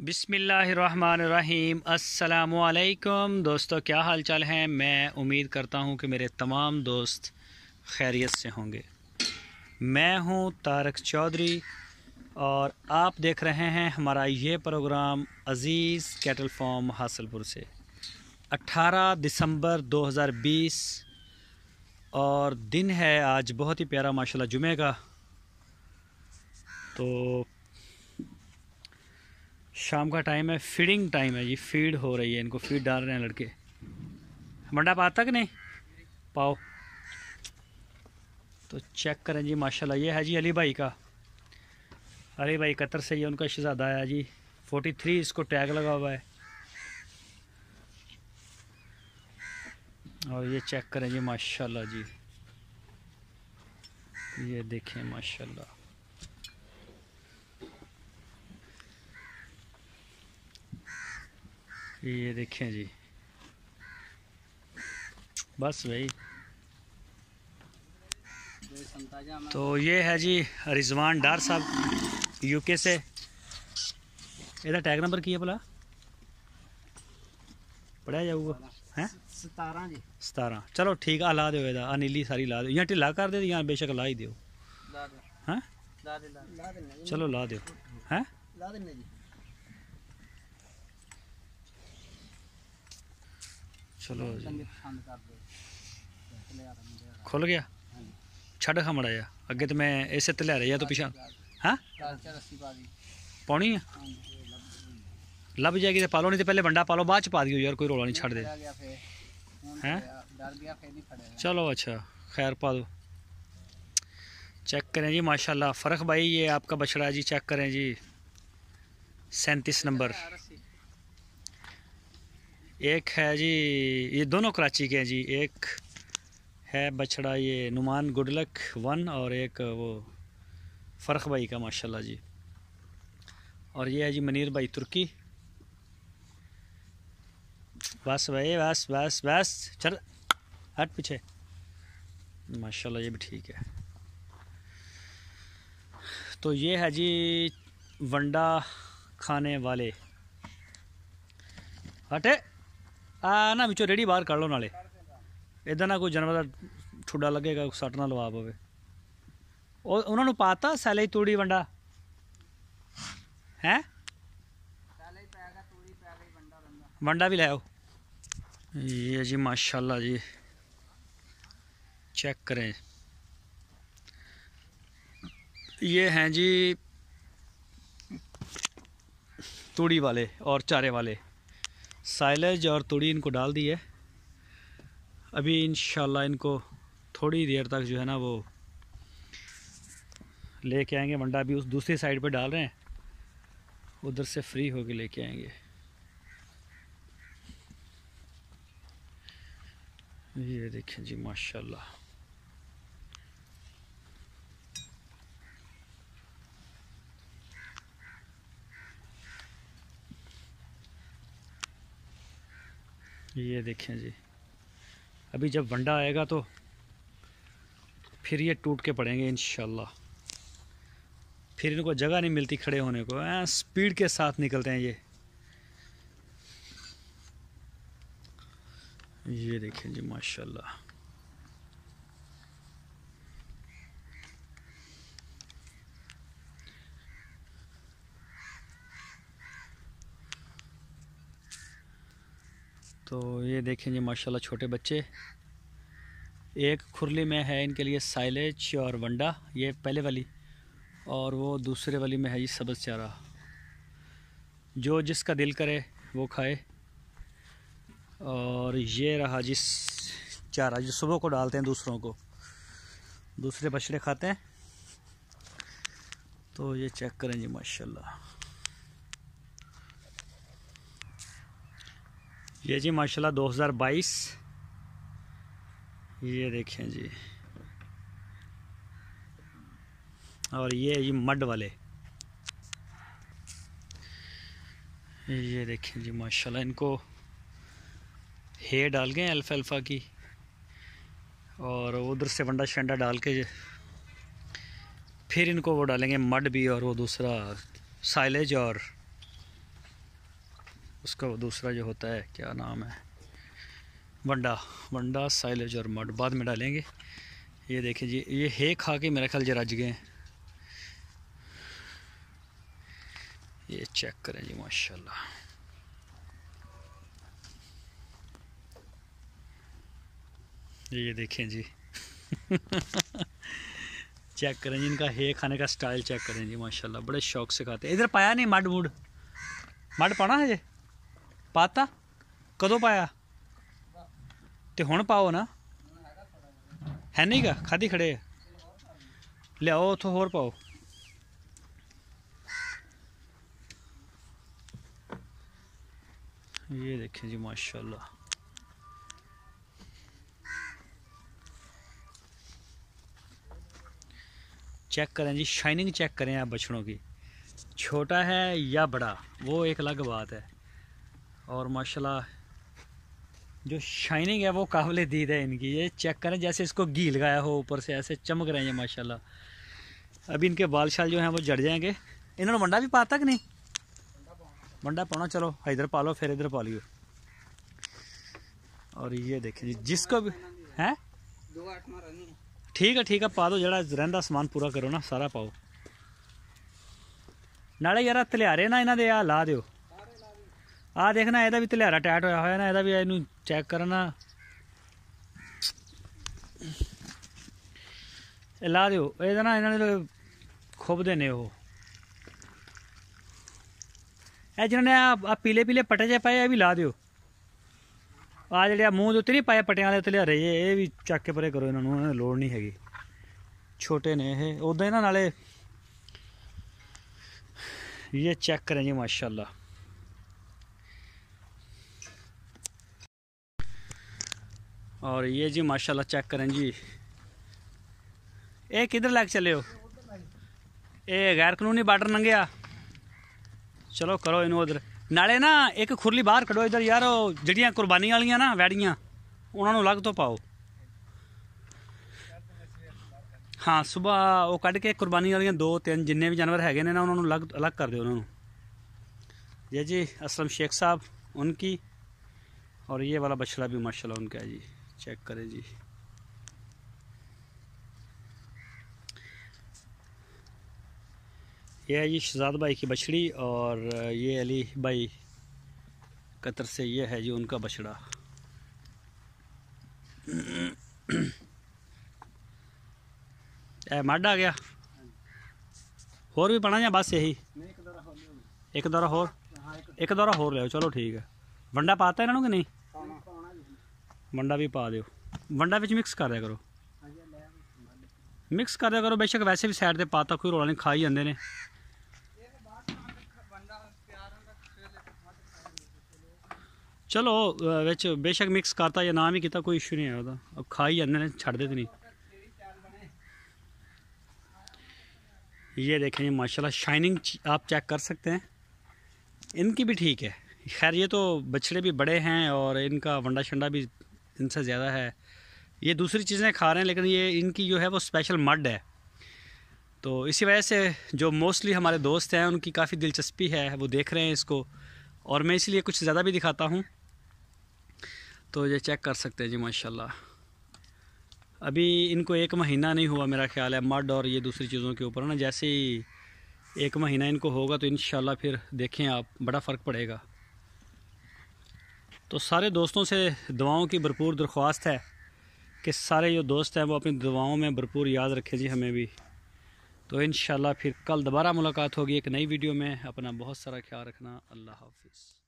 बिस्मिल्लाहिर्रहमानिर्रहीम। अस्सलामुअलैकुम दोस्तों, क्या हाल चाल हैं। मैं उम्मीद करता हूं कि मेरे तमाम दोस्त खैरियत से होंगे। मैं हूं तारक चौधरी और आप देख रहे हैं हमारा ये प्रोग्राम अज़ीज़ कैटल फार्म हासलपुर से। 18 दिसंबर 2020 और दिन है आज बहुत ही प्यारा माशाल्लाह जुमे का। तो शाम का टाइम है, फीडिंग टाइम है, ये फीड हो रही है, इनको फीड डाल रहे हैं लड़के। मंडा पाता कि नहीं पाओ तो चेक करें जी माशाल्लाह। ये है जी अली भाई का, अली भाई कतर से, ये उनका शहजादा है जी। 43 इसको टैग लगा हुआ है। और ये चेक करें जी माशाल्लाह जी, ये देखें माशाल्लाह। ये देखें जी, बस भाई। तो ये है जी रिजवान डार साहब यूके से। ਇਹਦਾ टैग नंबर की है भला पढ़िया जाऊगा है 17 जी 17। चलो ठीक है, ला दो ਇਹਦਾ ਆ ਨੀਲੀ सारी ला दो, यहाँ ढिला कर दे यहाँ बेशक ला ही दो। हैं चलो ला दो हैं जी। चलो जी, खुल गया। छड़ खा मड़ा जा अगे तो मैं इसे ते लै रही तो पिछा हाँ पानी है, लभ जाएगी तो पालो, नहीं तो पहले बंडा पालो बाद च पा दियो यार, कोई रोला नहीं, छड़ दे हैं। चलो अच्छा खैर पा दो। चेक करें जी माशाल्लाह फ़र्क भाई, ये आपका बछड़ा जी, चेक करें जी 37 नंबर। एक है जी, ये दोनों कराची के हैं जी। एक है बछड़ा ये नुमान गुडलक 1 और एक वो फ़र्क भाई का माशाल्लाह जी। और ये है जी मनीर भाई तुर्की। बस भाई बस बस बस, चल हट पीछे। माशाल्लाह ये भी ठीक है। तो ये है जी वंडा खाने वाले, हटे आ ना बिचो रेडी बाहर कर लो, नाले इधर ना कोई जानवर का ठुड्डा लगेगा, सट ना लवा पवे। उन्होंने पाता सैले तूड़ी वंडा है, वंडा भी लाओ। ये जी माशाल्लाह जी चेक करें, ये हैं जी तूड़ी वाले और चारे वाले। साइलेज और तूड़ी इनको डाल दी है। अभी इंशाल्लाह इनको थोड़ी देर तक जो है ना वो लेके आएंगे। वंडा भी उस दूसरी साइड पे डाल रहे हैं, उधर से फ्री होके लेके आएंगे। ये देखें जी माशाल्लाह। ये देखें जी, अभी जब वंडा आएगा तो फिर ये टूट के पड़ेंगे इंशाल्लाह। फिर इनको जगह नहीं मिलती खड़े होने को, स्पीड के साथ निकलते हैं ये देखें जी माशाल्लाह। तो ये देखें जी माशाल्लाह छोटे बच्चे। एक खुरली में है इनके लिए साइलेज और वंडा, ये पहले वाली, और वो दूसरे वाली में है जी सब्ज़ चारा। जो जिसका दिल करे वो खाए। और ये रहा जी चारा जो सुबह को डालते हैं दूसरों को, दूसरे बछड़े खाते हैं। तो ये चेक करें जी माशाल्लाह। ये जी माशाल्लाह 2022। ये देखें जी, और ये मड वाले, ये देखें जी माशाल्लाह। इनको हे डाल गए अल्फ़ा की, और उधर से वंडा शंडा डाल के फिर इनको वो डालेंगे मड भी, और वो दूसरा साइलेज और उसका दूसरा जो होता है क्या नाम है, वंडा साइलेज और मड बाद में डालेंगे। ये देखिए जी, ये है खा के मेरा ख्याल रज गए हैं। ये चेक करें जी माशाल्लाह। ये देखें जी चेक करें जी, इनका है खाने का स्टाइल चेक करें जी माशाल्लाह, बड़े शौक से खाते हैं। इधर पाया नहीं मड पाना है जे पाता कदों पाया तो हुण पाओ ना, है नहीं गा खाधी खड़े लियाओ उतो होर पाओ। ये देखें जी माशाल्लाह, चेक करें जी, शाइनिंग चेक करें आप बछड़ों की, छोटा है या बड़ा वो एक अलग बात है। और माशाल्लाह जो शाइनिंग है वो काबिल दीद है इनकी। ये चेक करें जैसे इसको घी लगाया हो ऊपर से, ऐसे चमक रहे हैं माशाल्लाह। अभी इनके बाल शाल जो हैं वो जड़ जाएंगे। इन्होंने वंडा भी पाता कि नहीं? वंडा पाना, चलो इधर पा लो फिर इधर पा लियो। और ये देखें जी, जिसको भी है ठीक है पा दो, जरा रहिंदा समान पूरा करो ना, सारा पाओ। नाले यार तलियारे ना इन्हों दे आ ला दियो। आ देखना ਇਹਦਾ भी तलियारा टाइट होया होया ना, ਇਹਦਾ भी ਇਹਨੂੰ चेक करना, ला दियो। ਇਹਦਾ ना इन्होंने खुबदे ने वो, जिन्होंने आ पीले पीले पटे जे पाए भी ला दियो। आ ਜਿਹੜੇ मूँह ਦੇ ਉੱਤੇ नहीं पाए पटियां वाले तलियारे ये भी चक के परे करो, इन्होंने लोड़ नहीं हैगी, छोटे ने ये उदा इन्होंने नाले। ये चेक करें जी माशाल्लाह। और ये जी माशाल्लाह चेक करें जी, ये किधर लग चले हो? ये गैर कानूनी बार्डर लंघिया, चलो करो इनू उधर। नाले ना एक खुरली बाहर कढ़ो इधर यार, जड़ियाँ कुर्बानी वालियाँ ना वैड़ियाँ उन्होंने अलग तो पाओ। हाँ सुबह वो कढ़ के कुर्बानी वालियाँ 2-3 जिन्ने भी जानवर है ना उन्होंने अलग कर दो उन्होंने। ये जी असलम शेख साहब उनकी, और ये वाला बछड़ा भी माशाल्लाह उनका है जी, चेक करें जी। ये है जी शहजाद भाई की बछड़ी, और ये अली भाई कतर से ये है जी उनका बछड़ा। मड आ गया, होर भी पाना या बस यही एक दौरा होर ले, चलो ठीक है। वंडा पाता इन्होंने कि नहीं? वंडा भी पा दो, वंडा विच मिक्स कर दिया करो, मिक्स कर दिया करो। बेशक वैसे भी साइड से पाता कोई रौला नहीं, खा ही जाते हैं। चलो विच बेशक मिक्स करता या ना भी किया कोई इशू नहीं है, अब खा ही जाते हैं, छड़ देते नहीं। ये देखें जी माशाल्लाह, शाइनिंग आप चेक कर सकते हैं, इनकी भी ठीक है। खैर ये तो बछड़े भी बड़े हैं और इनका वंडा शंडा भी इनसे ज़्यादा है। ये दूसरी चीज़ें खा रहे हैं, लेकिन ये इनकी जो है वो स्पेशल मड है। तो इसी वजह से जो मोस्टली हमारे दोस्त हैं उनकी काफ़ी दिलचस्पी है, वो देख रहे हैं इसको, और मैं इसलिए कुछ ज़्यादा भी दिखाता हूँ। तो ये चेक कर सकते हैं जी माशाल्लाह। अभी इनको 1 महीना नहीं हुआ मेरा ख्याल है मड और ये दूसरी चीज़ों के ऊपर ना, जैसे ही 1 महीना इनको होगा तो इंशाल्लाह फिर देखें आप बड़ा फ़र्क पड़ेगा। तो सारे दोस्तों से दुआओं की भरपूर दरख्वास्त है कि सारे जो दोस्त हैं वो अपनी दुआओं में भरपूर याद रखें जी, हमें भी। तो इंशाल्लाह फिर कल दोबारा मुलाकात होगी एक नई वीडियो में। अपना बहुत सारा ख्याल रखना। अल्लाह हाफिज़।